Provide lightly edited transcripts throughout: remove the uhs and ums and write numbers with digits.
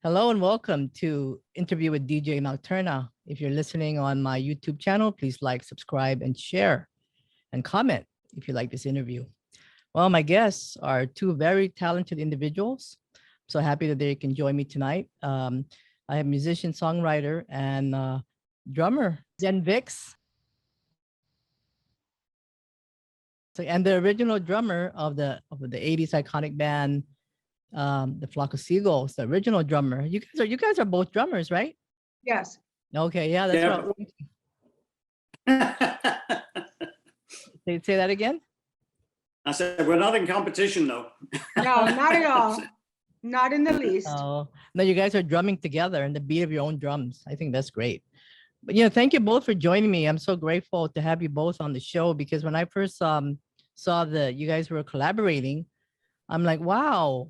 Hello and welcome to Interview with DJ Nocturna. If you're listening on my YouTube channel, please like, subscribe, and share and comment if you like this interview. Well, my guests are two very talented individuals. I'm so happy that they can join me tonight. I have musician, songwriter, and drummer, Jenn Vix. And the original drummer of the 80s iconic band, the Flock of Seagulls, the original drummer. You guys are both drummers, right? Yes. Okay, yeah, that's right. Say that again. I said we're not in competition though. No, not at all. Not in the least. Oh no, you guys are drumming together and the beat of your own drums. I think that's great. But thank you both for joining me. I'm so grateful to have you both on the show because when I first saw that you guys were collaborating, I'm like, wow.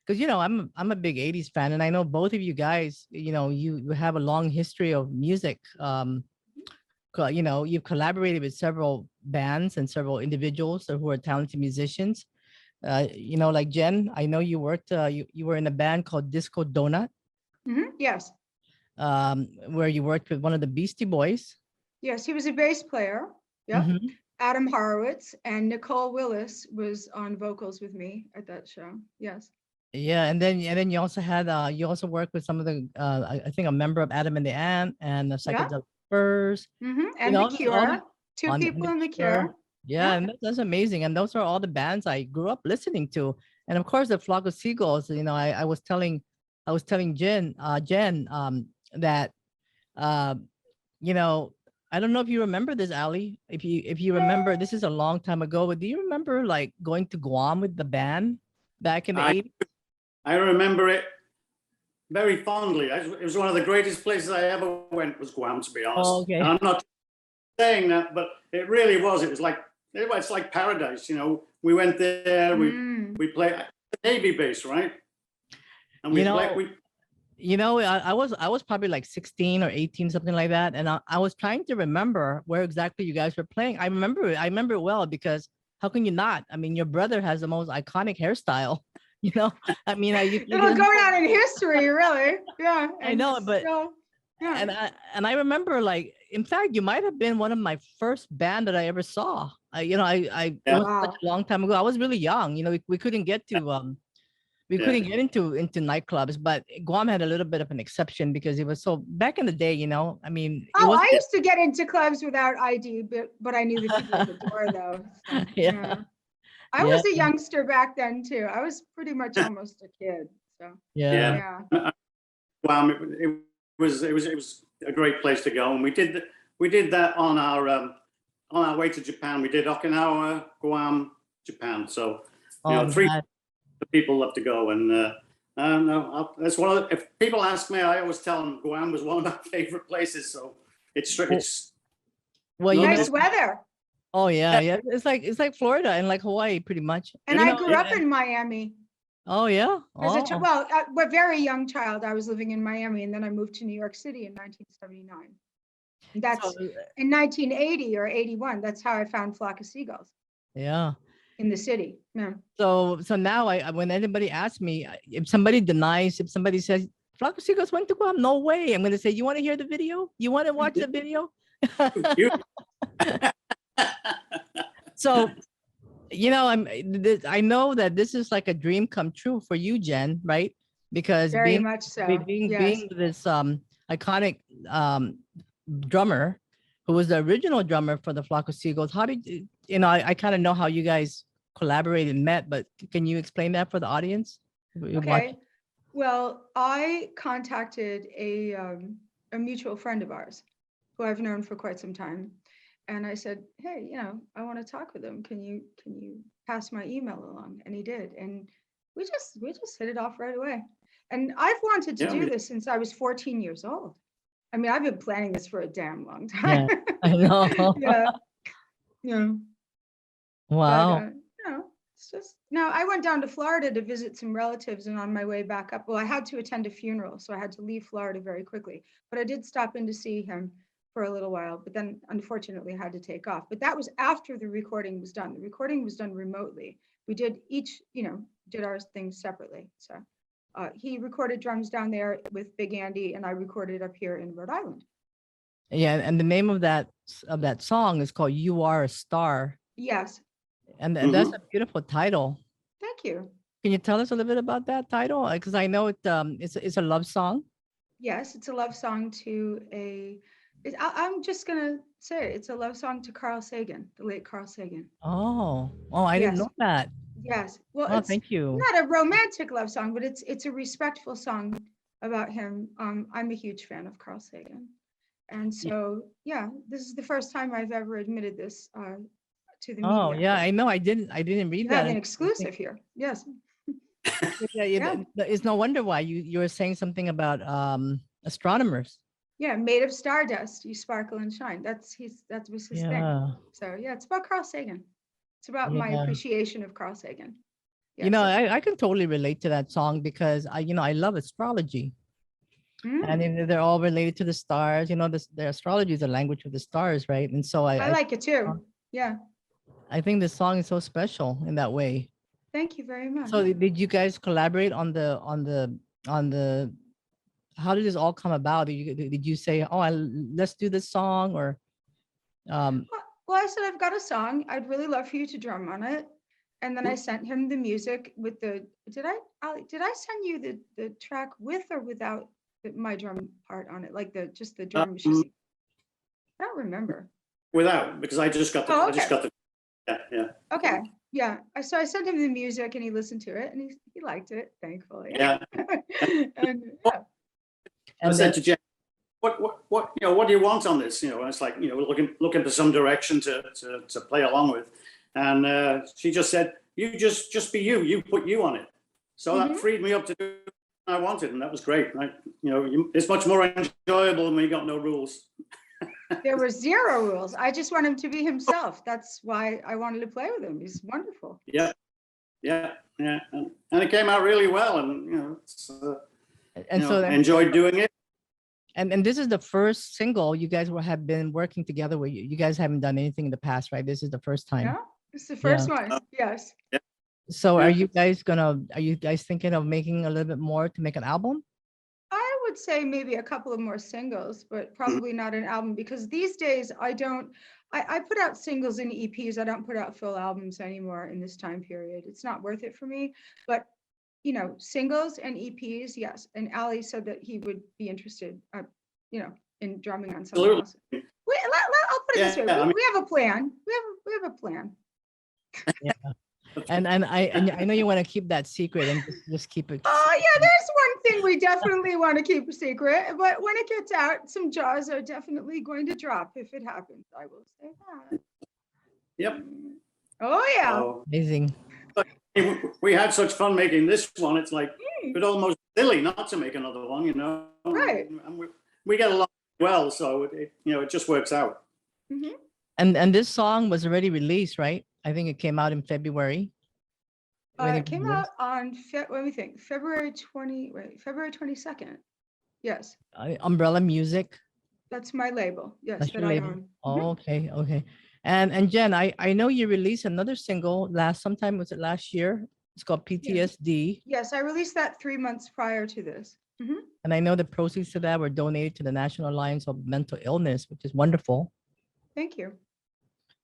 Because I'm a big 80s fan, and I know both of you guys, you have a long history of music. You've collaborated with several bands and several individuals who are talented musicians. Like Jenn, I know you worked, you were in a band called Disco Donut. Mm-hmm. Yes. Where you worked with one of the Beastie Boys. Yes, he was a bass player. Yep. Mm-hmm. Adam Horovitz, and Nicole Willis was on vocals with me at that show. Yes. Yeah, and then you also had you also worked with some of the I think a member of Adam and the Ant and the Psychedelic Furs. Mm-hmm. And The Cure. Two people in The Cure. Yeah, and that's amazing. And those are all the bands I grew up listening to. And of course, the Flock of Seagulls. I was telling Jen that I don't know if you remember this, Ali. If you remember, this is a long time ago. But do you remember like going to Guam with the band back in the 80s? I remember it very fondly. It was one of the greatest places I ever went was Guam, to be honest. Oh, okay. And I'm not saying that, but it really was. It was like it's like paradise. We went there. We played Navy base, right? And I was probably like 16 or 18, something like that. And I was trying to remember where exactly you guys were playing. I remember it well because how can you not? I mean, your brother has the most iconic hairstyle. I mean, it'll go down in history, really. Yeah. I know, but yeah. And I remember, like, in fact, you might have been one of my first band that I ever saw. It was such a long time ago. I was really young. We couldn't get to couldn't get into nightclubs, but Guam had a little bit of an exception because it was so back in the day, I mean. I used to get into clubs without ID, but I knew the people at the door though. So, yeah. I was a youngster back then too. I was pretty much almost a kid. So yeah. Guam, it was a great place to go, and we did that on our way to Japan. We did Okinawa, Guam, Japan. So three. The people love to go, and that's one of the. If people ask me, I always tell them Guam was one of my favorite places. So it's nice weather. Oh yeah. It's like Florida and like Hawaii, pretty much. And I grew up in Miami. Oh yeah. A very young child. I was living in Miami, and then I moved to New York City in 1979. That's in 1980 or 81. That's how I found Flock of Seagulls. Yeah. In the city. Yeah. So now when anybody asks me, if somebody says Flock of Seagulls went to Guam, no way. I'm going to say, you want to hear the video? You want to watch the video? So, I know that this is like a dream come true for you, Jenn, right? Because very much so. Being this iconic drummer who was the original drummer for the Flock of Seagulls, how did you, I kind of know how you guys collaborated and met, but can you explain that for the audience? Okay. Well, I contacted a mutual friend of ours who I've known for quite some time. And I said, hey, I want to talk with him. Can you pass my email along? And he did. And we just hit it off right away. And I've wanted to do this since I was 14 years old. I mean, I've been planning this for a damn long time. Yeah, I know. Yeah. Wow. But, it's just I went down to Florida to visit some relatives, and on my way back up, I had to attend a funeral, so I had to leave Florida very quickly. But I did stop in to see him for a little while, but then unfortunately I had to take off. But that was after the recording was done. The recording was done remotely. We did each, did our things separately. So He recorded drums down there with Big Andy, and I recorded up here in Rhode Island. Yeah, and the name of that song is called "You Are a Star," Yes, and that's a beautiful title. thank you. Can you tell us a little bit about that title? Because I know it's a love song. Yes, it's a love song to I'm just gonna say it, it's a love song to Carl Sagan, the late Carl Sagan. Oh, I didn't Yes. know that. Yes, well, Oh, it's thank you. not a romantic love song, but it's a respectful song about him. I'm a huge fan of Carl Sagan. And so, yeah, this is the first time I've ever admitted this to the media. Oh, yeah, I know. I didn't read You that. have an And exclusive here. Yes. yeah, Yeah. It's no wonder why you were saying something about astronomers. Yeah, made of stardust, you sparkle and shine. That was his thing. Yeah. So yeah, it's about Carl Sagan. It's about my Yeah. appreciation of Carl Sagan. Yeah, You know, so- I can totally relate to that song because I love astrology. Mm, And they're all related to the stars. You know, the astrology is the language of the stars, right? And so I like it too. Yeah. I think this song is so special in that way. Thank you very much. So did you guys collaborate on the how did this all come about? Did you say, oh, let's do this song, or Well, I said, I've got a song. I'd really love for you to drum on it. And then I sent him the music with did I send you the track with or without my drum part on it? Like just the drum machine? I don't remember. Without, because I just got the, Oh, I just got the, yeah. Okay. Yeah. So I sent him the music and he listened to it and he liked it, thankfully. Yeah. And yeah. I said to Jen, what do you want on this? And it's like, looking for some direction to play along with. And she just said, you just be you. You put you on it. So that freed me up to do what I wanted, and that was great. It's much more enjoyable when you got no rules. There were zero rules. I just want him to be himself. That's why I wanted to play with him. He's wonderful. Yeah. And it came out really well, and so enjoyed doing it. And this is the first single you guys have been working together with. You guys haven't done anything in the past, right? This is the first time. Yeah, it's the first one. Yes. Yeah. So are you guys thinking of making a little bit more to make an album? I would say maybe a couple of more singles, but probably not an album, because these days I put out singles and EPs. I don't put out full albums anymore in this time period. It's not worth it for me. But singles and EPs, yes. And Ali said that he would be interested, in drumming on something else. I'll put it this way. We have a plan. We have a plan. Yeah. And I know you want to keep that secret and just keep it. Oh yeah, there's one thing we definitely want to keep a secret, but when it gets out, some jaws are definitely going to drop if it happens. I will say that. Yep. Oh yeah. So, Amazing. we had such fun making this one. It's like it's almost silly not to make another one, Right. And we get along well, so it just works out. Mm-hmm. And this song was already released, right? I think it came out in February. It came out on February 22nd. Yes. Umbrella Music. That's my label. Yes, That's that your I label. own. Oh, okay. And Jen, I know you released another single was it last year? It's called PTSD. Yes, I released that 3 months prior to this. Mm-hmm. And I know the proceeds to that were donated to the National Alliance of Mental Illness, which is wonderful. Thank you.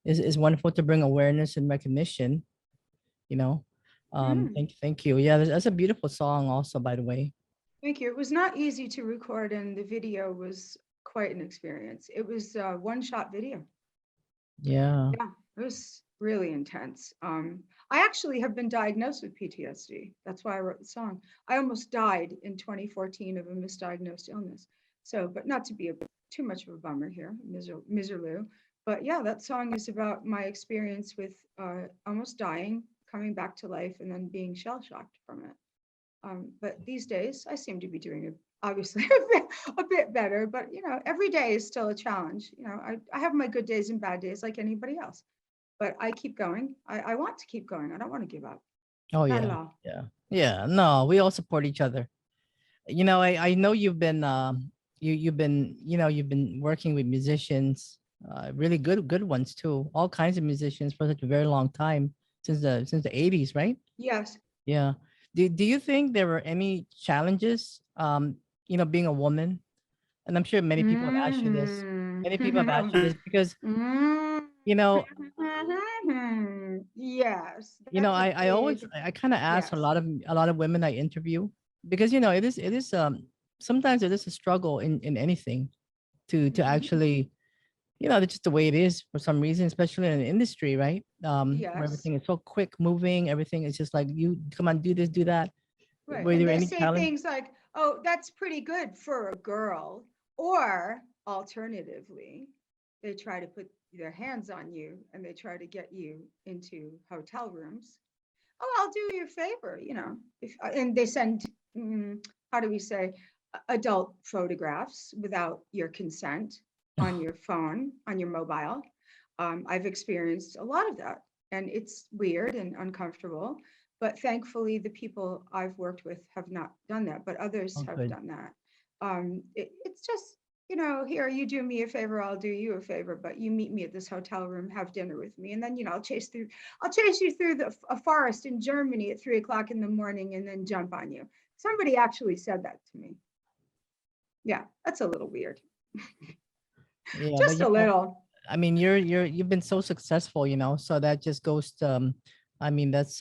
It's wonderful to bring awareness and recognition, Thank you. Yeah, that's a beautiful song also, by the way. Thank you. It was not easy to record, and the video was quite an experience. It was a one-shot video. Yeah. Yeah, it was really intense. I actually have been diagnosed with PTSD. That's why I wrote the song. I almost died in 2014 of a misdiagnosed illness. So, but not to be too much of a bummer here, miserloo. But yeah, that song is about my experience with almost dying, coming back to life, and then being shell-shocked from it. But these days, I seem to be doing obviously a bit better. But every day is still a challenge. I have my good days and bad days like anybody else. But I keep going. I want to keep going. I don't want to give up. Oh Not at yeah. all. Yeah. No, we all support each other. I know you've been you've been working with musicians, really good ones too. All kinds of musicians for such a very long time, since the 80s, right? Yes. Yeah. Do you think there were any challenges, being a woman? And I'm sure many people have asked you this. Many people have asked you this because, Mm. you know, Yes, that's a I always, big I kind of ask yes. a lot of women I interview because, it is, sometimes it is a struggle in anything to Mhm. actually, that's just the way it is for some reason, especially in the industry, right? Where Yes, everything is so quick moving, everything is just like, you come on, do this, do that. right. Were And there they any say challenge? things like, "Oh, that's pretty good for a girl," or alternatively, they try to put their hands on you and they try to get you into hotel rooms. Oh, I'll do you a favor, if and they send, how do we say, adult photographs without your consent on your phone, on your mobile. I've experienced a lot of that, and it's weird and uncomfortable. But thankfully, the people I've worked with have not done that, but others Oh, have good. done that. It's just, here, you do me a favor, I'll do you a favor, but you meet me at this hotel room, have dinner with me, and then, I'll chase you through a forest in Germany at 3 o'clock in the morning and then jump on you. Somebody actually said that to me. Yeah, that's a little weird. Yeah, but Just a little. I mean, you've been so successful, so that just goes to, I mean, that's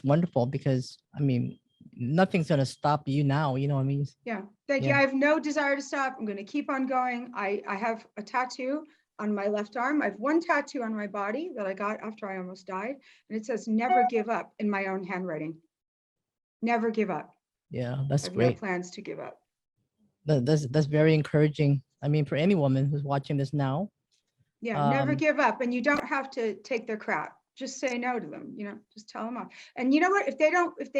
wonderful because I mean, nothing's gonna stop you now, you know what I mean? Yeah, thank you. Yeah. I have no desire to stop. I'm going to keep on going. I have a tattoo on my left arm. I have one tattoo on my body that I got after I almost died. And it says, "Never give up," in my own handwriting. Never give up. Yeah, I that's have no great. plans to give up. That's very encouraging. I mean, for any woman who's watching this now. Yeah, never Um, give up. And you don't have to take their crap. Just say no to them, just tell them off. And you know what? If they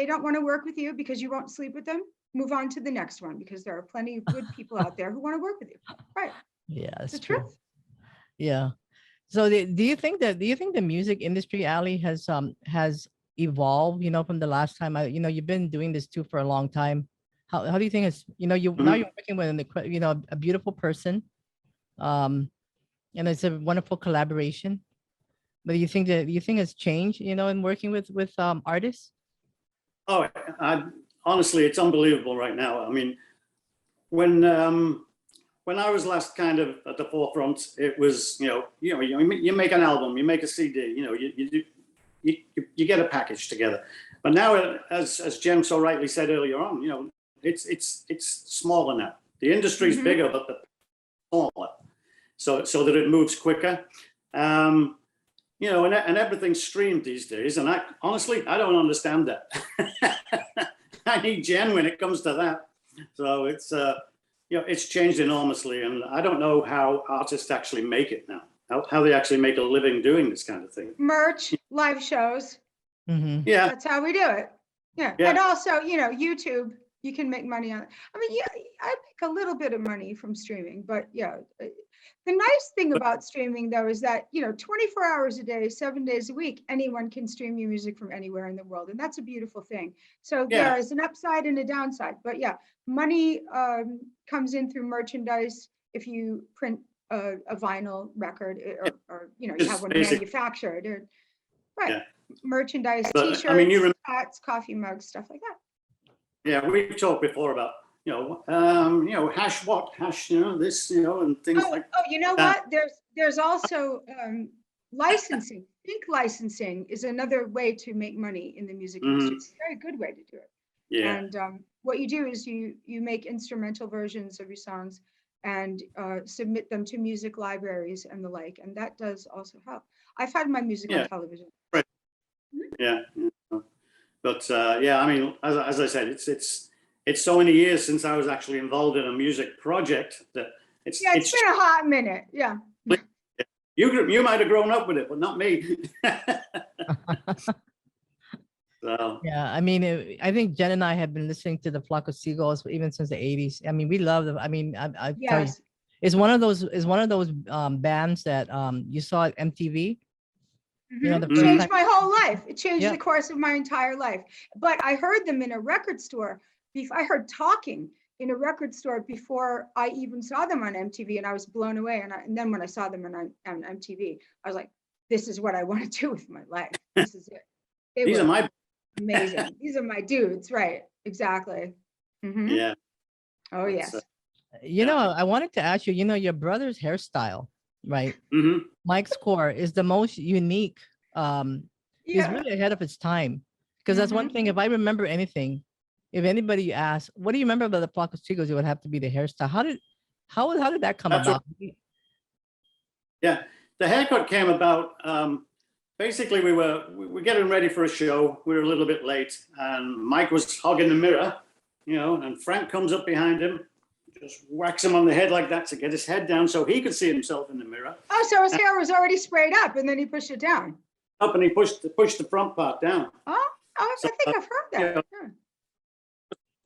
don't want to work with you because you won't sleep with them, move on to the next one, because there are plenty of good people out there who want to work with you. Right. yeah, It's the that's true. truth. Yeah. So do you think the music industry, Ali, has evolved, from the last time you've been doing this too for a long time. How do you think it's, now Mhm. you're working with a beautiful person, um, and it's a wonderful collaboration. But do you think it's changed, in working with artists? Oh, honestly, it's unbelievable right now. I mean, when I was last kind of at the forefront, it was, you make an album, you make a CD, you get a package together. But now, as Jen so rightly said earlier on, it's smaller now. The industry's Mhm. bigger, but the smaller, so that it moves quicker. And everything's streamed these days. And honestly, I don't understand that. I need Jen when it comes to that. So it's changed enormously. And I don't know how artists actually make it now, how they actually make a living doing this kind of thing. Merch, live shows. Mm-hmm. Yeah. That's how we do it. Yeah. Yeah. And also, YouTube, you can make money on it. I mean, yeah, I make a little bit of money from streaming, but yeah. The nice thing about streaming, though, is that, 24 hours a day, 7 days a week, anyone can stream your music from anywhere in the world. And that's a beautiful thing. So Yeah. there is an upside and a downside. But yeah, money comes in through merchandise. If you print a vinyl record, or you have one manufactured, or right. Yeah. Merchandise, But, T-shirts, I mean, hats, coffee mugs, stuff like that. Yeah, we've talked before about, hash, this, and things like Oh, you know that. what? There's also licensing. Think licensing is another way to make money in the music industry. It's a very good way to do it. Yeah. And what you do is you make instrumental versions of your songs and submit them to music libraries and the like, and that does also help. I've had my music on television. Right. Yeah. But I mean, as I said, it's so many years since I was actually involved in a music project that it's been a hot minute. Yeah. You might have grown up with it, but not me. So Yeah, I mean, I think Jen and I have been listening to the Flock of Seagulls even since the '80s. I mean, we love them. I mean, I tell you, Yes. it's one of those bands that you saw at MTV. The It first changed time. my whole life. It changed Yeah. the course of my entire life. But I heard them in a record store. I heard talking in a record store before I even saw them on MTV, and I was blown away. And then when I saw them on MTV, I was like, this is what I want to do with my life. This is it. these are my Amazing. These are my dudes, right? Exactly. Mhm. Yeah. Oh It's, yes. You know, I wanted to ask you, your brother's hairstyle, right? mhm. Mike's core is the most unique. He's Yeah. really ahead of his time. Because that's one Mhm. thing. If I remember anything, if anybody asks, what do you remember about the Flock of Seagulls, it would have to be the hairstyle. How did that come That's about? Yeah, the haircut came about. Basically, we were getting ready for a show. We were a little bit late, and Mike was hogging the mirror, and Frank comes up behind him, just whacks him on the head like that to get his head down so he could see himself in the mirror. Oh, so his hair was already sprayed up, and then he pushed it down. Up, and he pushed the front part down. Oh, I So, think I've heard that. yeah. Yeah.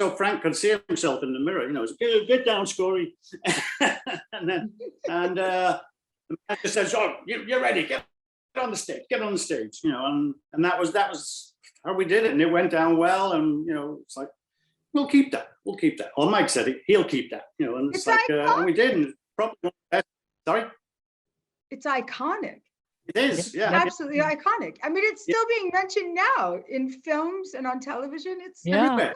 So Frank could see himself in the mirror. Get down, Scory. and the manager says, "Oh, you're ready. Get on the stage. Get on the stage." And that was how we did it, and it went down well. And it's like, we'll keep that. We'll keep that. Or Mike said he'll keep that. And it's like, and we did. And probably one of the best. Sorry. It's iconic. It is. Yeah. Absolutely iconic. I mean, it's still being mentioned now in films and on television. It's Yeah.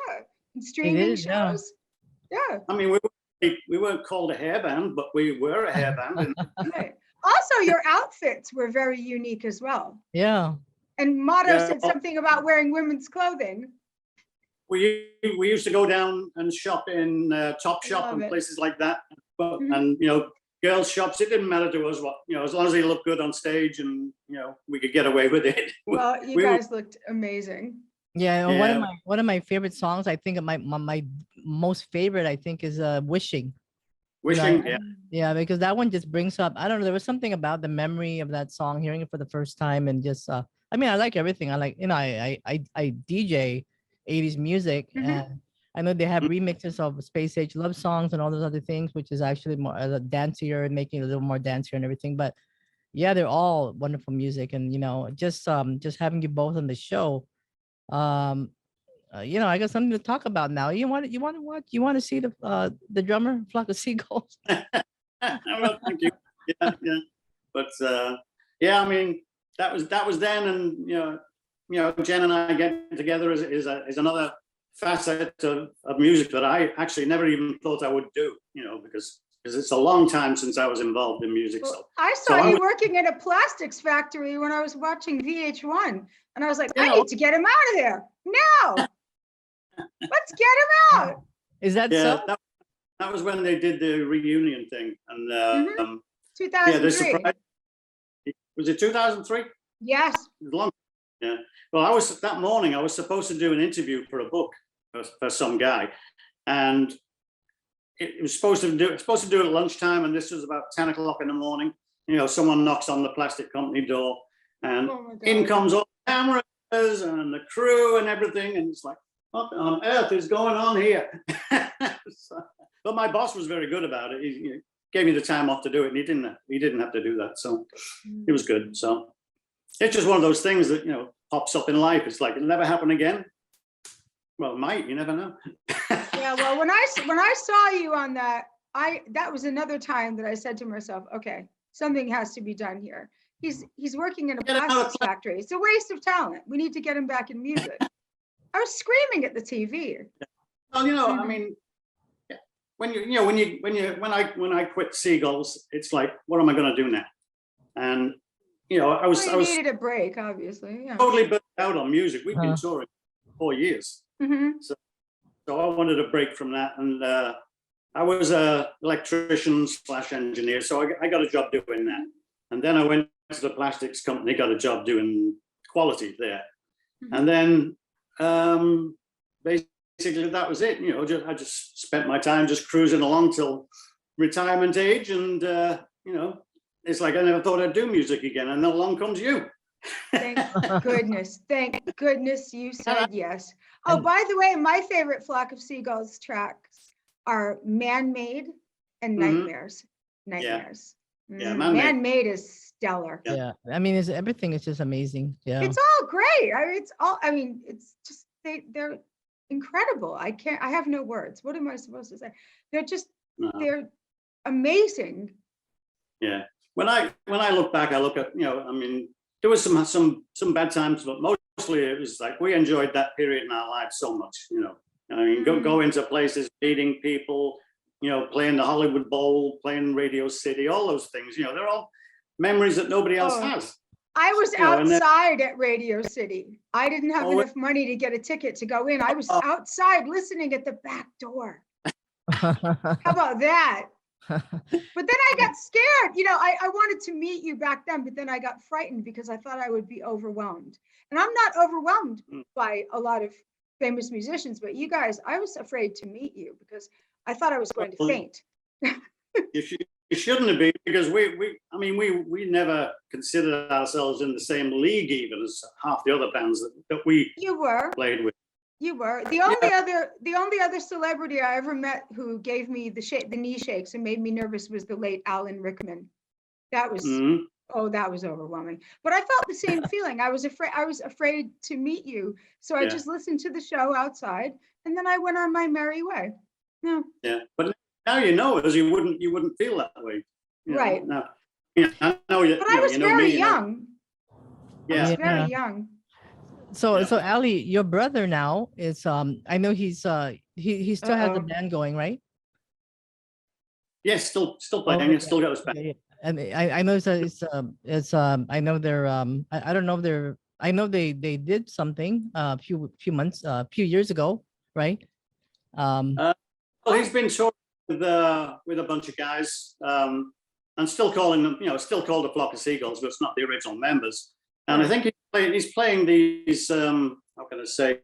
in streaming is, yeah. shows. Yeah. I mean, we weren't called a hair band, but we were a hair band. And Right. Also, your outfits were very unique as well. Yeah. And Motto Yeah. said something about wearing women's clothing. we used to go down and shop in Top Shop Love and it. places like that. But Mhm. and girls' shops, it didn't matter to us what as long as they looked good on stage, and we could get away with it. Well, you We were- guys looked amazing. Yeah. Yeah. One of my favorite songs, I think my most favorite, I think, is Wishing. Wishing, Yeah. Yeah, because that one just brings up, I don't know, there was something about the memory of that song, hearing it for the first time, and just I mean, I like everything. I like, I DJ 80s music, Mhm. and I know they have Mhm. remixes of Space Age love songs and all those other things, which is actually more dancier and making it a little more dancier and everything. But yeah, they're all wonderful music, and just having you both on the show, I got something to talk about now. You want to watch? You want to see the drummer, Flock of Seagulls? Well, thank you. Yeah. But yeah, I mean, that was then, and Jen and I getting together is another facet of music that I actually never even thought I would do. Because it's a long time since I was involved in music. Well, So I saw you working in a plastics factory when I was watching VH1, and I was like, I Yeah. need to get him out of there now. Let's get him out. Is that yeah, so? that was when they did the reunion thing, and Mhm. yeah, 2003. the surprise. Was it 2003? Yes. It was long. Yeah. Well, that morning I was supposed to do an interview for a book for some guy, and it was supposed to do it at lunchtime, and this was about 10 o'clock in the morning. Someone knocks on the plastic company door, and Oh my God. in comes all the cameras and the crew and everything, and it's like, what on earth is going on here? But my boss was very good about it. He gave me the time off to do it, and he didn't have to do that, so it was good. So it's just one of those things that pops up in life. It's like it'll never happen again. Well, it might. You never know. Yeah, well, when I saw you on that was another time that I said to myself, okay, something has to be done here. He's working in a Get him out of plastics factory. It's a waste of talent. We need to get him back in music. I was screaming at the TV. Well, I mean, when I quit Seagulls, it's like, what am I going to do now? And I was needed a break, obviously. Yeah. totally burnt out on music. We've been touring for 4 years. Mhm. So I wanted a break from that, and I was a electrician / engineer, so I got a job doing that. And then I went to the plastics company, got a job doing quality there. And then basically that was it. I just spent my time just cruising along till retirement age, and it's like I never thought I'd do music again, and then along comes you. Thank goodness you said yes. Oh, by the way, my favorite Flock of Seagulls tracks are Man-Made and Mhm. Nightmares. Nightmares. Yeah, Mhm. Man-Made. Man-Made is stellar. Yeah. I mean, everything is just amazing. Yeah. It's all great. It's just they're incredible. I have no words. What am I supposed to say? They're amazing. Yeah. When I look back, I look at, I mean, there was some bad times, but most mostly it was like we enjoyed that period in our lives so much, you know. I mean, go into places, meeting people, you know, playing the Hollywood Bowl, playing Radio City, all those things, you know, they're all memories that nobody else has. I was You know, and then- outside at Radio City. I didn't have Oh, enough money to get a ticket to go in. I was outside listening at the back door. How about that? But then I got scared. You know, I wanted to meet you back then, but then I got frightened because I thought I would be overwhelmed. And I'm not overwhelmed by a lot of famous musicians, but you guys, I was afraid to meet you because I thought I was going to faint. You shouldn't have been, because we never considered ourselves in the same league even as half the other bands that we played with. You were the only other celebrity I ever met who gave me the knee shakes and made me nervous was the late Alan Rickman. That was that was overwhelming. But I felt the same feeling. I was afraid to meet you, so I just listened to the show outside, and then I went on my merry way. No. Yeah, but now you know, as you wouldn't feel that way. Right. Now, I know you. But I was very young. Yeah. I was very young. So Ali, your brother now is I know he still has a band going, right? Yes, still playing. It's still got us back. Yeah. And I know it's I know they're I don't know if they're, I know they did something a few years ago, right? Well, he's been touring with a bunch of guys, and still calling them, you know, still called A Flock of Seagulls, but it's not the original members. And I think he's playing these, how can I say,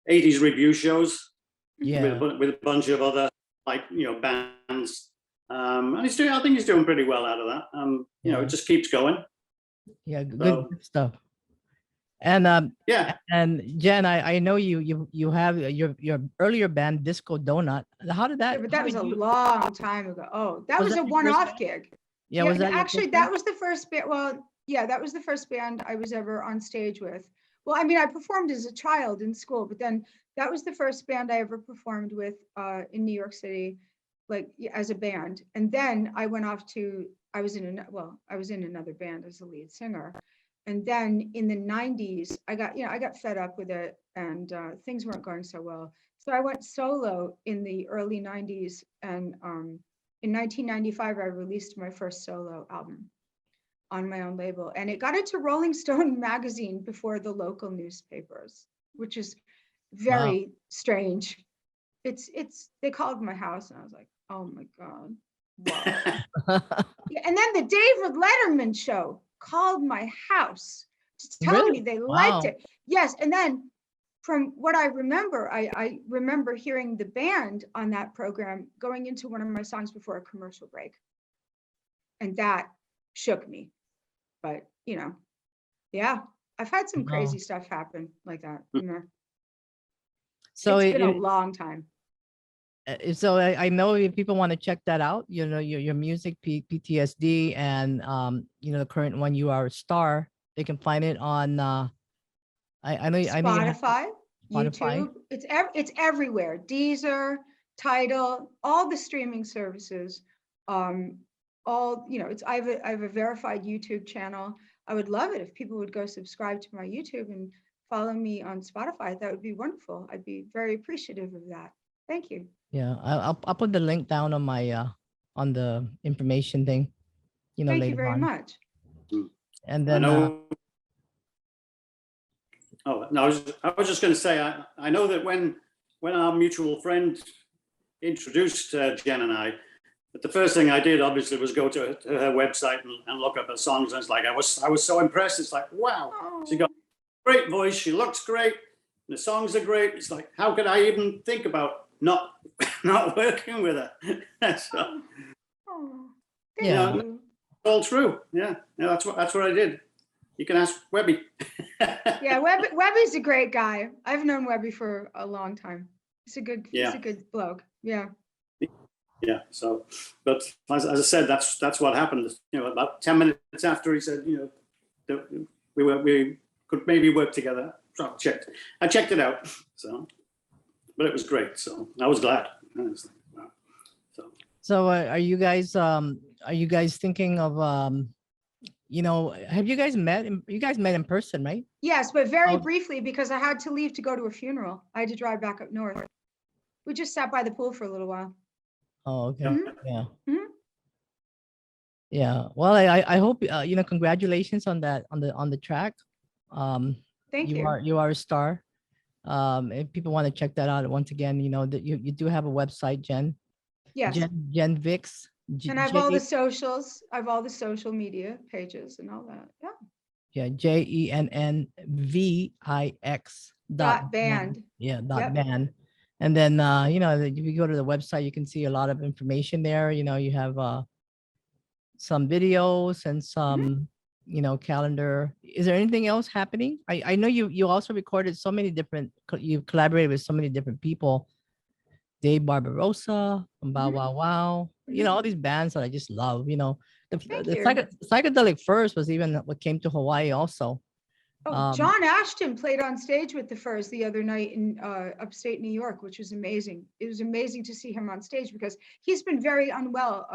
80s review shows with a bunch of other, like, you know, bands. And I think he's doing pretty well out of that. You know, it just keeps going. Yeah, good stuff. And and Jen, I know you have your earlier band Disco Donut. How did that? Yeah, but that was a long time ago. Oh, that was a one-off gig. Yeah, was that actually that was the first band? Well, yeah, that was the first band I was ever on stage with. Well, I mean, I performed as a child in school, but then that was the first band I ever performed with in New York City, like as a band. And then I went off to, I was in another band as a lead singer. And then in the 90s, I got fed up with it, and things weren't going so well. So I went solo in the early 90s, and in 1995, I released my first solo album on my own label, and it got into Rolling Stone magazine before the local newspapers, which is very strange. They called my house, and I was like, oh my God, wow. Yeah, and then the David Letterman show called my house to tell me they liked it. Yes, and then from what I remember, I remember hearing the band on that program going into one of my songs before a commercial break, and that shook me. But you know, yeah, I've had some crazy stuff happen like that. You know? So it's been a long time. So I know if people want to check that out, you know, your music, Ptsd, and you know, the current one, You Are a Star, they can find it on I know Spotify, YouTube. It's everywhere. Deezer, Tidal, all the streaming services. All, you know, I have a verified YouTube channel. I would love it if people would go subscribe to my YouTube and follow me on Spotify. That would be wonderful. I'd be very appreciative of that. Thank you. Yeah, I'll put the link down on my on the information thing. You know, thank later you very on. much. And then I was just going to say, I know that when our mutual friend introduced Jen and I, but the first thing I did obviously was go to her website and look up her songs. And it's like I was so impressed. It's like, wow, she got a great voice. She looks great. The songs are great. It's like, how could I even think about not working with her? So, yeah, all true. Yeah, that's what I did. You can ask Webby. Yeah, Webby's a great guy. I've known Webby for a long time. He's a good bloke. Yeah. Yeah. So, but as I said, that's what happened. You know, about 10 minutes after he said, you know, we could maybe work together. So I checked it out. So, but it was great. So I was glad. So are you guys thinking of have you guys met? You guys met in person, right? Yes, but very Oh. briefly because I had to leave to go to a funeral. I had to drive back up north. We just sat by the pool for a little while. Oh, okay. Mhm. Yeah. Mhm. Yeah. Well, I hope congratulations on that on the track. Thank you you. are a star. If people want to check that out once again, that you do have a website, Jen. Yes. Jenn Vix. And I have all the socials. I have all the social media pages and all that. Yeah. Yeah, JENNVIX Band. Yeah, Yep. band. And then if you go to the website, you can see a lot of information there. You have some videos and some calendar. Is there anything else happening? I know you also recorded so many different, you collaborated with so many different people. Dave Barbarossa from Bow Mhm. Wow Wow. Mhm. All these bands that I just love. Thank The you. Psychedelic Furs was even what came to Hawaii also. John Ashton played on stage with the Furs the other night in upstate New York, which was amazing. It was amazing to see him on stage because he's been very unwell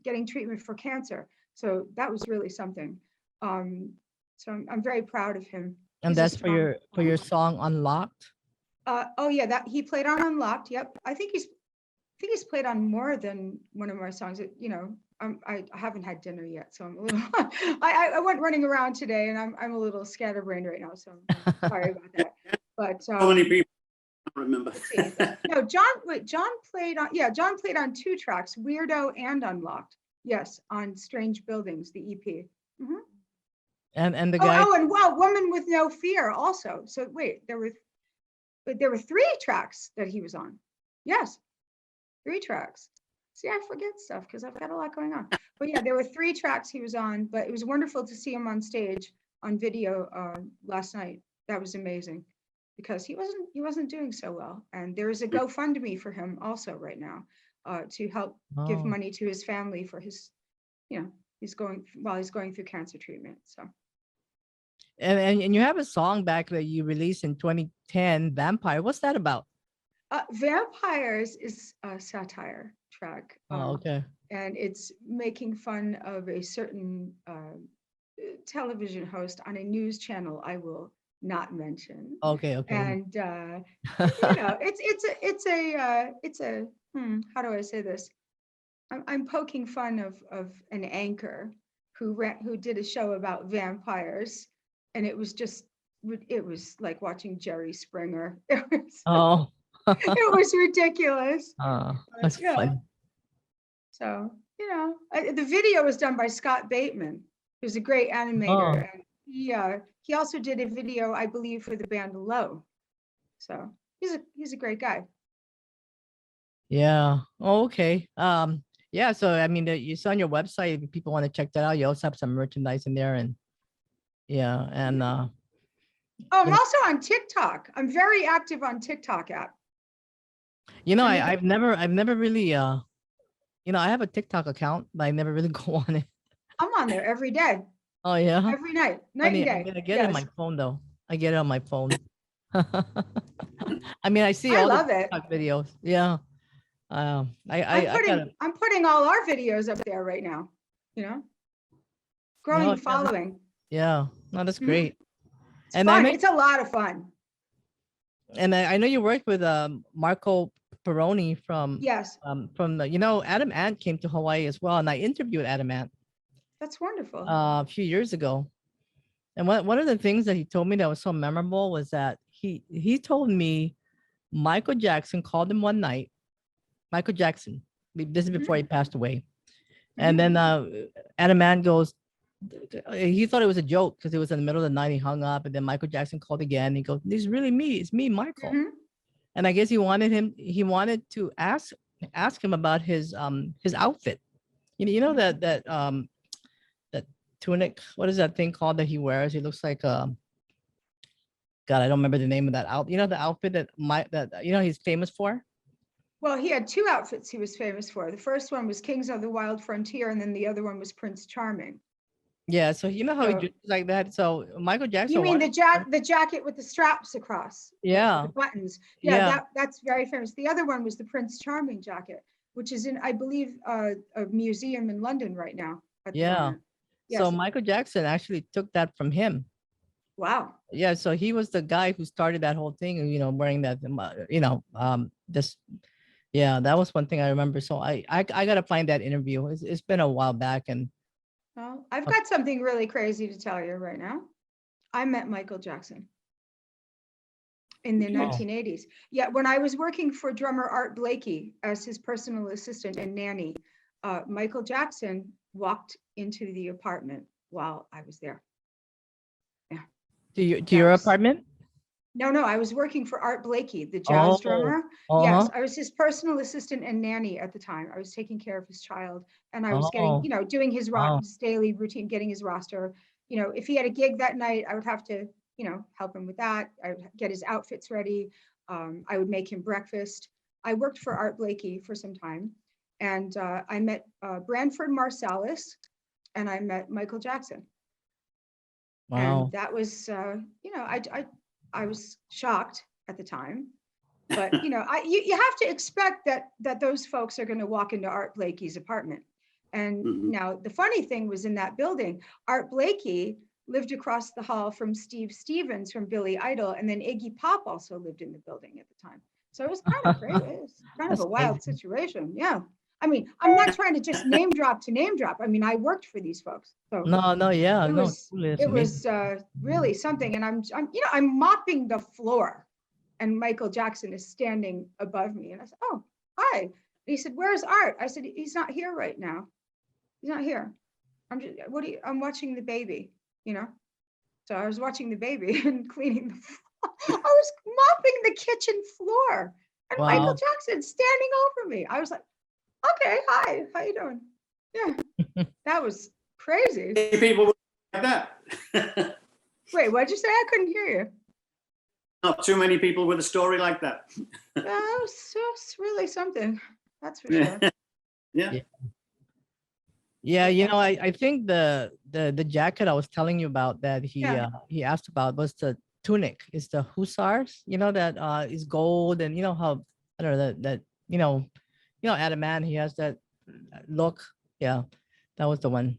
getting treatment for cancer. So that was really something. So I'm very proud of him. And He's a that's for strong your guy. song Unlocked. Oh yeah, that he played on Unlocked. Yep, I think he's played on more than one of my songs. I haven't had dinner yet, so I'm a little. I went running around today, and I'm a little scatterbrained right now, so I'm sorry about that. But So many people, I don't remember. no, John played on 2 tracks, Weirdo and Unlocked. Yes, on Strange Buildings, the EP. Mhm. And the guy. And Woman with No Fear also. So wait, there were 3 tracks that he was on. Yes, 3 tracks. See, I forget stuff because I've got a lot going on. But yeah, there were 3 tracks he was on, but it was wonderful to see him on stage on video last night. That was amazing because he wasn't doing so well. And there is a GoFundMe for him also right now to help give Oh. money to his family for his, he's going through cancer treatment. So. And you have a song back that you released in 2010, Vampire. What's that about? Vampires is a satire track. Oh, okay. And it's making fun of a certain television host on a news channel I will not mention. Okay. And it's a how do I say this? I'm poking fun of an anchor who did a show about vampires, and it was like watching Jerry Springer. Oh. It was ridiculous. That's fun. So, the video was done by Scott Bateman, who's a great animator. And he also did a video, I believe, for the band Low. So he's a great guy. Yeah. Oh, okay. Yeah. So I mean, you saw on your website. If people want to check that out, you also have some merchandise in there, and and I'm also on TikTok. I'm very active on TikTok app. I've never really I have a TikTok account, but I never really go on it. I'm on there every day. Oh yeah. Every night and day. I get it on my phone though. I get it on my phone. I mean, I see all love the it. TikTok videos. Yeah. I'm putting all our videos up there right now. Growing a following. Yeah. No, that's great. It's fun. It's a lot of fun. And I know you worked with Marco Pirroni from yes from Adam Ant came to Hawaii as well, and I interviewed Adam Ant. That's wonderful. A few years ago, and one of the things that he told me that was so memorable was that he told me Michael Jackson called him one night. Michael Jackson. This is before he passed away, and then Adam Ant goes. He thought it was a joke because it was in the middle of the night. He hung up, and then Michael Jackson called again. He goes, "This is really me. It's me, Michael." And I guess he wanted to ask him about his outfit. That tunic. What is that thing called that he wears? He looks like God, I don't remember the name of that outfit. The outfit that he's famous for. Well, he had 2 outfits he was famous for. The first one was Kings of the Wild Frontier, and then the other one was Prince Charming. Yeah, so how he dresses like that. So Michael Jackson. You mean the jacket with the straps across? Yeah. The buttons. Yeah. That's very famous. The other one was the Prince Charming jacket, which is in, I believe, a museum in London right now. Yeah. So Yes. Michael Jackson actually took that from him. Wow. Yeah, so he was the guy who started that whole thing, wearing that, this, yeah, that was one thing I remember. So I gotta find that interview. It's been a while back, and Well, I've got something really crazy to tell you right now. I met Michael Jackson in the Okay. 1980s. Yeah, when I was working for drummer Art Blakey as his personal assistant and nanny, Michael Jackson walked into the apartment while I was there. to your Yes. apartment. No, I was working for Art Blakey, the jazz Oh, drummer. uh-huh. Yes, I was his personal assistant and nanny at the time. I was taking care of his child, and I was getting, Oh. doing his Wow. his daily routine, getting his roster. If he had a gig that night, I would have to, help him with that. I would get his outfits ready. I would make him breakfast. I worked for Art Blakey for some time, and I met Branford Marsalis, and I met Michael Jackson. Wow. And that was, I was shocked at the time, but you have to expect that those folks are going to walk into Art Blakey's apartment. And now the funny thing was, in that building, Art Blakey lived across the hall from Steve Stevens from Billy Idol, and then Iggy Pop also lived in the building at the time. So it was kind of crazy. It was kind of That's a wild amazing. situation. Yeah. I mean, I'm not trying to just name drop. I mean, I worked for these folks. So No, yeah, it no, was, truly, it's it amazing. was really something. And I'm mopping the floor, and Michael Jackson is standing above me. And I said, "Oh, hi." And he said, "Where's Art?" I said, "He's not here right now. He's not here. I'm watching the baby, So I was watching the baby and cleaning the floor. I was mopping the kitchen floor, and Michael Wow. Jackson standing over me. I was like, "Okay, hi, how you doing?" Yeah, that was crazy. People like that. Wait, what'd you say? I couldn't hear you. Not too many people with a story like that. That was really something. That's for Yeah. sure. Yeah. Yeah, I think the jacket I was telling you about that Yeah. he asked about was the tunic. It's the hussars, that is gold, and how, I don't know, that Adam Man, he has that look. Yeah, that was the one.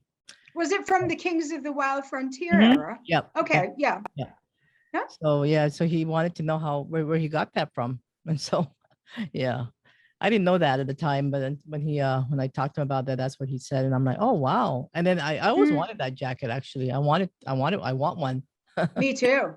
Was it from the Kings of the Wild Frontier Mhm. era? Yep. Okay, yeah. So he wanted to know where he got that from, and so yeah, I didn't know that at the time, but then when I talked to him about that, that's what he said, and I'm like, oh wow. And then I always Mm. wanted that jacket. Actually, I want one. Me too.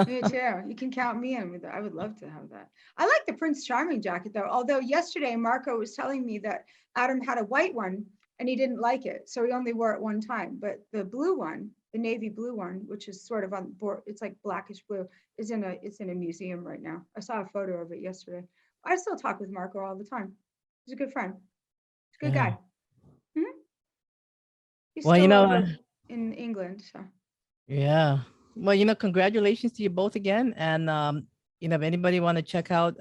Me too. You can count me in with that. I would love to have that. I like the Prince Charming jacket though. Although yesterday Marco was telling me that Adam had a white one and he didn't like it, so he only wore it one time. But the blue one, the navy blue one, which is sort of on board, it's like blackish blue, it's in a museum right now. I saw a photo of it yesterday. I still talk with Marco all the time. He's a good friend. He's a good Yeah. guy. Mhm. He's Well, still over in England. So Yeah. Well, congratulations to you both again. And if anybody want to check out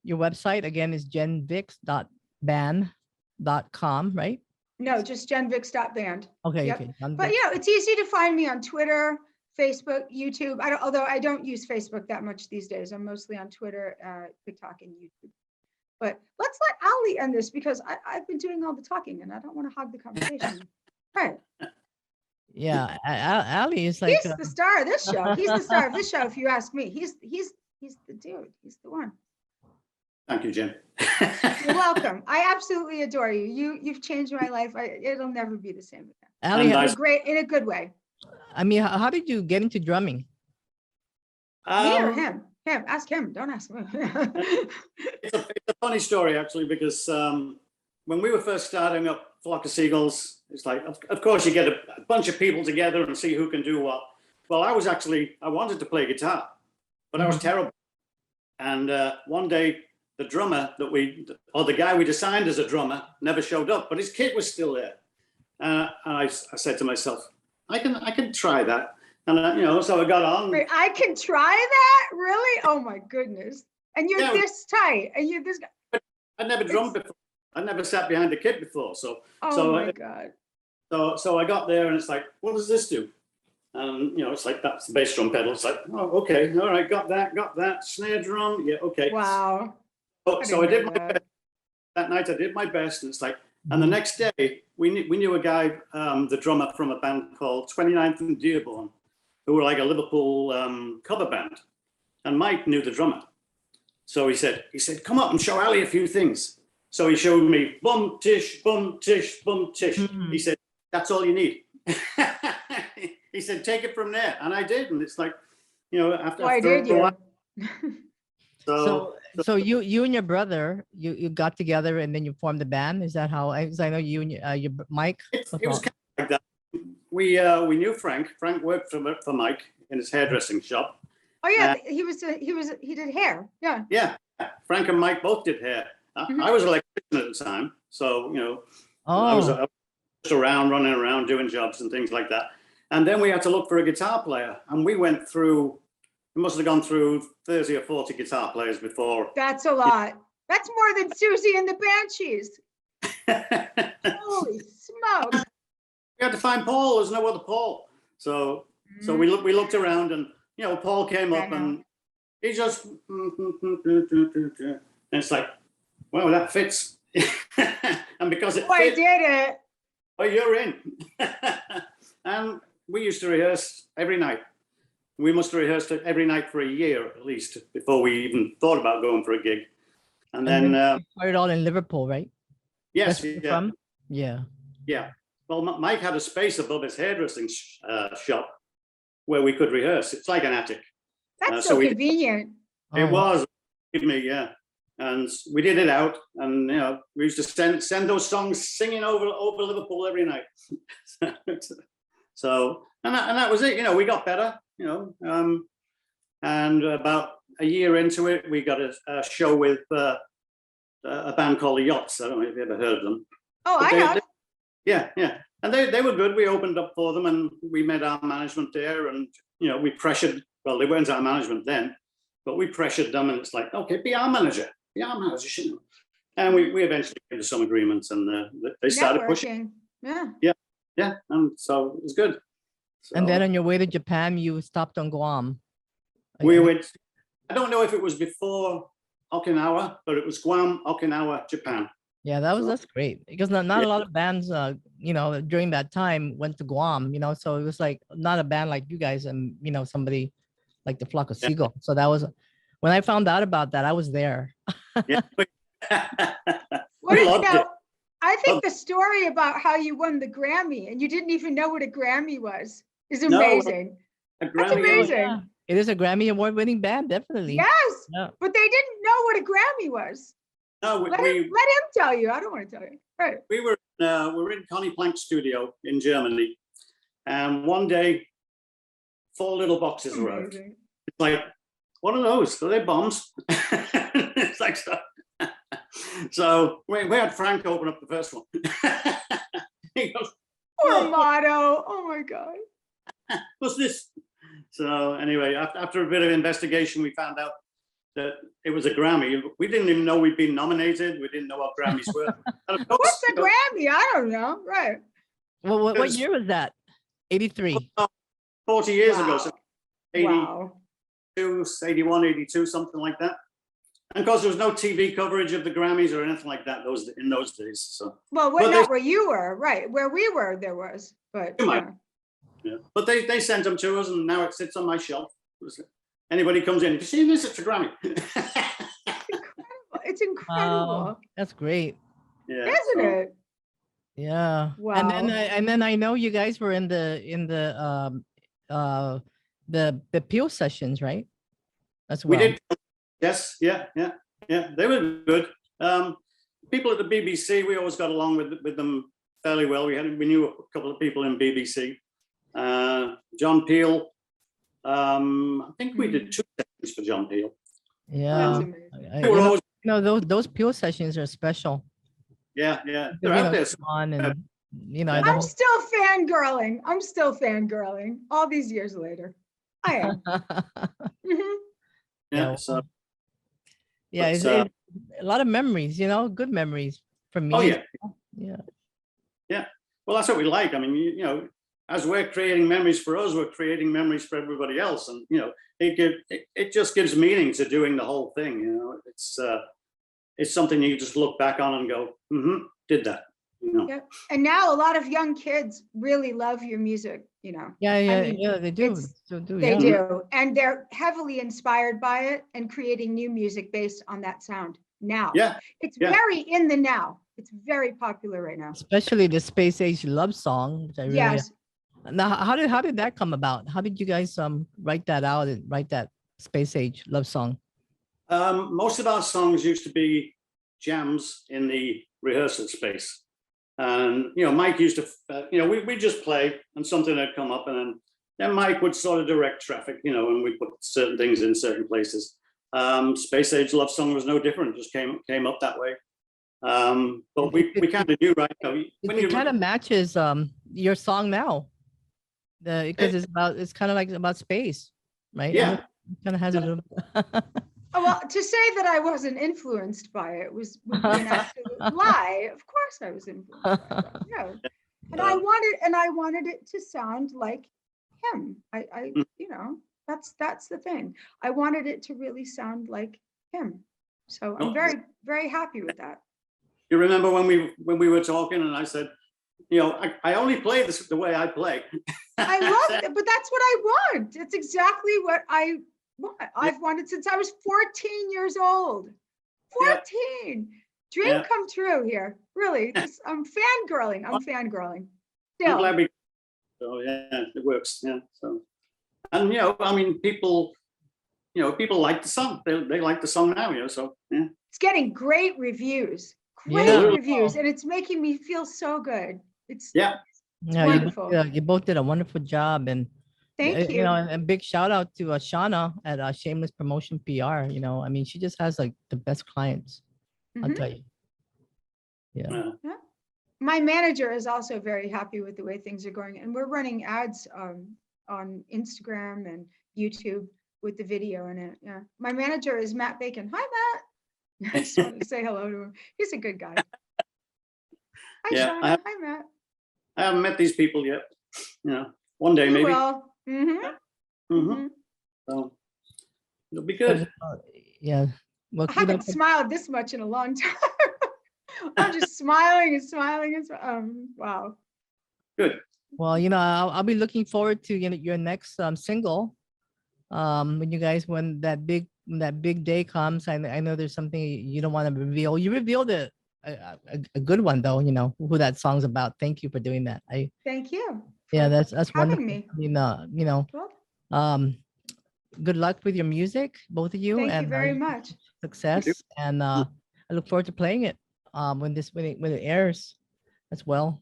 your website, again, is jenvix.band.com, right? no, just jenvix.band. Okay, Yep. okay. But it's easy to find me on Twitter, Facebook, YouTube. Although I don't use Facebook that much these days. I'm mostly on Twitter, TikTok, and YouTube. But let's let Ali end this, because I've been doing all the talking and I don't want to hog the conversation. Right. Yeah, Ali is like He's the star of this show. He's the star of this show, if you ask me. He's the dude. He's the one. Thank you, Jen. You're welcome. I absolutely adore you. You've changed my life. It'll never be the same again. Ali. And You're great in a good way. I mean, how did you get into drumming? Me or him? Him. Ask him. Don't ask me. It's a funny story, actually, because when we were first starting up Flock of Seagulls, it's like, of course, you get a bunch of people together and see who can do what. Well, I wanted to play guitar, but I was terrible. And one day, the drummer the guy we'd assigned as a drummer never showed up, but his kit was still there. And I said to myself, I can try that. And so I got on. Wait, I can try that? Really? Oh my goodness. And you're this tight. And you're this guy. I'd never drummed before. I'd never sat behind a kit before. Oh my God. So I got there and it's like, what does this do? And it's like, that's the bass drum pedal. It's like, oh, okay, all right, got that. Snare drum, yeah, okay. Wow. So I did my best. That night I did my best, and it's like, And the next day, we knew a guy, the drummer from a band called 29th and Dearborn, who were like a Liverpool cover band. And Mike knew the drummer. So he said, come up and show Ali a few things. So he showed me bum tish, bum tish, bum tish. He said, that's all you need. He said, take it from there. And I did. And it's like, you know, after did you? So you and your brother, you got together and then you formed a band. Is that how? Because I know you and your Mike. It was kind of like that. We knew Frank. Frank worked for Mike in his hairdressing shop. Oh yeah, he did hair. Yeah. Yeah, Frank and Mike both did hair. I was an electrician at the time, so you know, I was just running around doing jobs and things like that. And then we had to look for a guitar player, and we went through. We must have gone through 30 or 40 guitar players before. That's a lot. That's more than Susie and the Banshees. Holy smokes. We had to find Paul. There's no other Paul. So we looked around, and you know, Paul came up and he just and it's like, well, that fits. And because it I did it. Oh, you're in. And we used to rehearse every night. We must have rehearsed it every night for a year at least before we even thought about going for a gig. And then you started all in Liverpool, right? Yes, That's where you're from? Yeah. Well, Mike had a space above his hairdressing shop where we could rehearse. It's like an attic. That's so convenient. It was, believe me, yeah. And we did it out, and you know, we used to send those songs singing over Liverpool every night. So and that was it. You know, we got better. You know, and about a year into it, we got a show with a band called the Yachts. I don't know if you ever heard of them. Oh, I have. Yeah. And they were good. We opened up for them, and we met our management there, and you know, we pressured. Well, they weren't our management then, but we pressured them, and it's like, okay, be our manager. And we eventually came to some agreements, and they started pushing. Yeah, and so it was good. So, and then on your way to Japan, you stopped on Guam. We went. I don't know if it was before Okinawa, but it was Guam, Okinawa, Japan. Yeah, that's great, because not a lot of bands, you know, during that time went to Guam. You know, so it was like not a band like you guys, and you know, somebody like the Flock of Seagulls. So that was when I found out about that. I was there. Yeah. We loved it. I think the story about how you won the Grammy and you didn't even know what a Grammy was is amazing. That's amazing. Yeah. It is a Grammy award winning band, definitely. Yes, but they didn't know what a Grammy was. No, let him tell you. I don't want to tell you. Right. We were in Connie Plank's studio in Germany, and one day, 4 little boxes arrived. It's like, what are those? Are they bombs? It's like stuff. So we had Frank open up the first one. He goes, poor Motto. Oh my God. What's this? So anyway, after a bit of investigation, we found out that it was a Grammy. We didn't even know we'd been nominated. We didn't know what Grammys were. What's a Grammy? I don't know. Right. Well, what year was that? 83. 40 years ago. So 82, 81, 82, something like that. And of course, there was no TV coverage of the Grammys or anything like that in those days. So, well, not where you were, right? Where we were, there was, but yeah. But they sent them to us, and now it sits on my shelf. Anybody comes in, you see this? It's a Grammy. It's incredible. That's great. Yeah, isn't it? Yeah. Wow. And then I know you guys were in the Peel sessions, right? As well. We did. Yes, yeah. They were good. People at the BBC, we always got along with them fairly well. We knew a couple of people in BBC. John Peel. I think we did 2 sessions for John Peel. Yeah. Those Peel sessions are special. Yeah. They're out there. And, you know, I'm still fangirling all these years later. I am. Yeah. So. Yeah, it's a lot of memories, you know, good memories for me. Oh, yeah. Yeah. Well, that's what we like. I mean, you know, as we're creating memories for us, we're creating memories for everybody else. And, you know, it just gives meaning to doing the whole thing. You know, it's something you just look back on and go, did that. Yep. And now a lot of young kids really love your music, you know. Yeah, they do. it's- They They yeah. do. And they're heavily inspired by it and creating new music based on that sound now. Yeah, It's yeah. very in the now. It's very popular right now. Especially the Space Age love song, which I really. Yes. Now, how did that come about? How did you guys write that out and write that Space Age love song? Most of our songs used to be jams in the rehearsal space. And, Mike used to, we just play and something had come up, and then Mike would sort of direct traffic, and we put certain things in certain places. Space Age love song was no different, just came up that way. But we kind of knew, right? It kind of matches your song now, because it's kind of like about space, right? Yeah. It kind of has a little. Oh, well, to say that I wasn't influenced by it would be an absolute lie. Of course I was influenced by it. No. And I wanted it to sound like him. That's the thing. I wanted it to really sound like him. So I'm very, very happy with that. You remember when we were talking and I said, I only play this the way I play. I love it, but that's what I want. It's exactly what I want. I've wanted since I was 14 years old. 14. Dream come true here. Really. I'm fangirling. Still. I'm glad so yeah, it works. Yeah. So, and people like the song. They like the song now, so yeah. It's getting great reviews. Great reviews. And it's making me feel so good. It's wonderful. You both did a wonderful job, and thank you. And big shout out to Shauna at Shameless Promotion PR. She just has like the best clients. I'll tell you. Yeah. My manager is also very happy with the way things are going, and we're running ads on Instagram and YouTube with the video in it. Yeah. My manager is Matt Bacon. Hi, Matt. I just want to say hello to him. He's a good guy. Hi, Shauna. Hi, Matt. I haven't met these people yet. One day maybe. Well, So it'll be good. Yeah. Well, I haven't smiled this much in a long time. I'm just smiling and smiling and smiling. Wow. Good. Well, I'll be looking forward to your next single. When that big day comes. I know there's something you don't want to reveal. You revealed a good one though. Who that song's about. Thank you for doing that. Thank you. Yeah, that's wonderful. Me. Good luck with your music, both of you. Thank you very much. Success, and I look forward to playing it when it airs as well.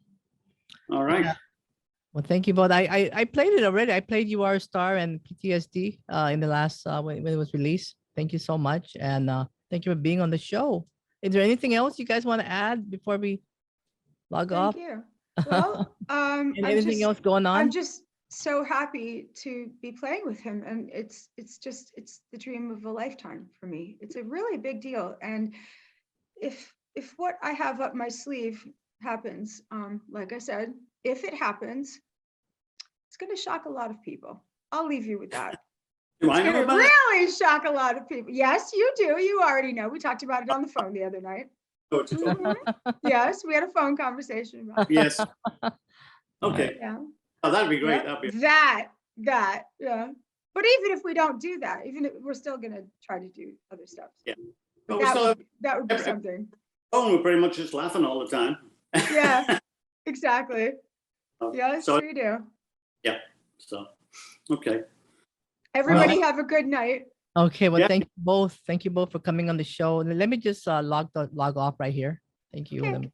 All right. Well, thank you both. I played it already. I played You Are a Star and Ptsd in the last when it was released. Thank you so much, and thank you for being on the show. Is there anything else you guys want to add before we log off? Thank you. Well, anything else going on? I'm just so happy to be playing with him, and it's the dream of a lifetime for me. It's a really big deal, and if what I have up my sleeve happens, like I said, if it happens, it's going to shock a lot of people. I'll leave you with that. Do I know about it? Really shock a lot of people. Yes, you do. You already know. We talked about it on the phone the other night. Yes, we had a phone conversation about it. Yes. Okay. Yeah. Oh, that'd be great. Yeah. That'd be. That. But even if we don't do that, we're still gonna try to do other stuff. Yeah. But But that would be something. we're pretty much just laughing all the time. Yeah. Exactly. Yes, So, we do. yeah. So, okay. Everybody have a good night. Okay. Well, Yeah. thank you both. Thank you both for coming on the show. Let me just log off right here. Thank you. Okay. Let me-